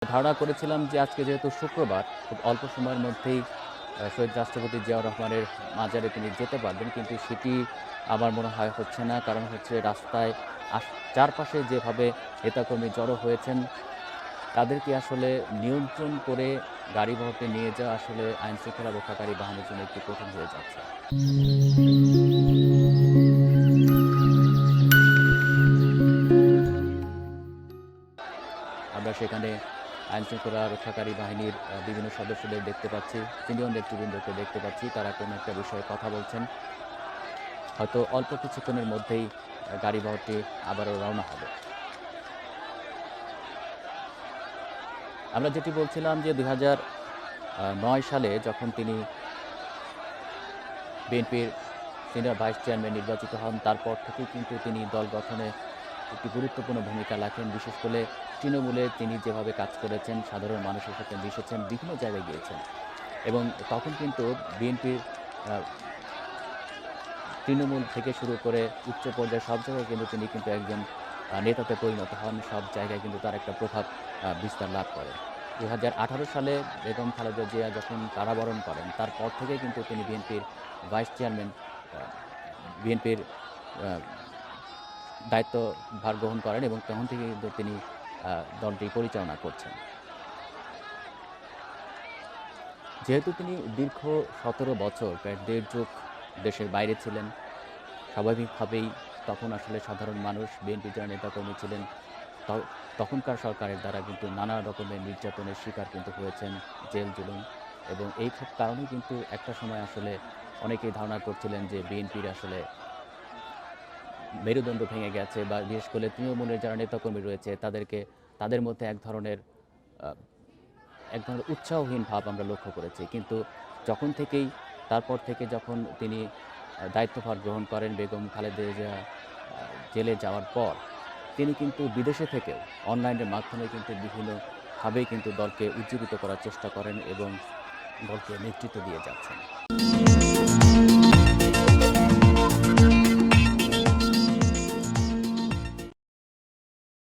ধারণা করেছিলাম যে আজকে যেহেতু শুক্রবার, খুব অল্প সময়ের মধ্যেই শহীদ রাষ্ট্রপতি জিয়াউর রহমানের মাজারে তিনি যেতে পারবেন। কিন্তু সেটি আমার মনে হয় হচ্ছে না। কারণ হচ্ছে রাস্তায় চারপাশে যেভাবে নেতাকর্মী জড়ো হয়েছেন, তাদেরকে আসলে নিয়ন্ত্রণ করে গাড়িবহরটি নিয়ে যাওয়া আসলে আইনশৃঙ্খলা রক্ষাকারী বাহিনীর জন্য একটু কঠিন হয়ে যাচ্ছে। আমরা সেখানে আইনশৃঙ্খলা রক্ষাকারী বাহিনীর বিভিন্ন সদস্যদের দেখতে পাচ্ছি, সিনিয়র নেতৃবৃন্দকে দেখতে পাচ্ছি। তারা কোনো একটা বিষয়ে কথা বলছেন। হয়তো অল্প কিছুক্ষণের মধ্যেই গাড়িবহরটি আবারও রওনা হবে। আমরা যেটি বলছিলাম যে ২০০৯ সালে যখন তিনি বিএনপির সিনিয়র ভাইস চেয়ারম্যান নির্বাচিত হন, তারপর থেকেই কিন্তু তিনি দল গঠনে একটি গুরুত্বপূর্ণ ভূমিকা রাখেন। বিশেষ করে তৃণমূলে তিনি যেভাবে কাজ করেছেন, সাধারণ মানুষের সাথে মিশেছেন, বিভিন্ন জায়গায় গিয়েছেন এবং তখন কিন্তু বিএনপির আ তৃণমূল থেকে শুরু করে উচ্চ পর্যায়ে সব জায়গায় কিন্তু তিনি একজন নেতাতে পরিণত হন। সব জায়গায় কিন্তু তার একটা প্রভাব বিস্তার লাভ করে। ২০১৮ সালে বেগম খালেদা জিয়া যখন কারাবরণ করেন, তারপর থেকে কিন্তু তিনি বিএনপির ভাইস চেয়ারম্যান আ বিএনপির আ দায়িত্বভার গ্রহণ করেন এবং তখন থেকে কিন্তু তিনি দলটি পরিচালনা করছেন। যেহেতু তিনি দীর্ঘ ১৭ বছর, প্রায় দেড় যুগ দেশের বাইরে ছিলেন, স্বাভাবিকভাবেই তখন আসলে সাধারণ মানুষ, বিএনপির যারা নেতাকর্মী ছিলেন, ত তখনকার সরকারের দ্বারা কিন্তু নানা রকমের নির্যাতনের শিকার কিন্তু হয়েছেন, জেল-জুলুম এবং এই কারণেই কিন্তু একটা সময় আসলে অনেকেই ধারণা করছিলেন যে বিএনপির আসলে মেরুদণ্ড ভেঙে গেছে বা বিশেষ করে তৃণমূলের যারা নেতাকর্মী রয়েছে তাদের মধ্যে আ এক ধরনের উৎসাহহীন ভাব আমরা লক্ষ্য করেছি। কিন্তু যখন থেকেই তারপর থেকে যখন তিনি দায়িত্বভার গ্রহণ করেন বেগম খালেদা জিয়া জেলে যাওয়ার পর, তিনি কিন্তু বিদেশে থেকেও অনলাইনের মাধ্যমে কিন্তু বিভিন্নভাবেই কিন্তু দলকে উজ্জীবিত করার চেষ্টা করেন এবং দলকে নেতৃত্ব দিয়ে যাচ্ছেন।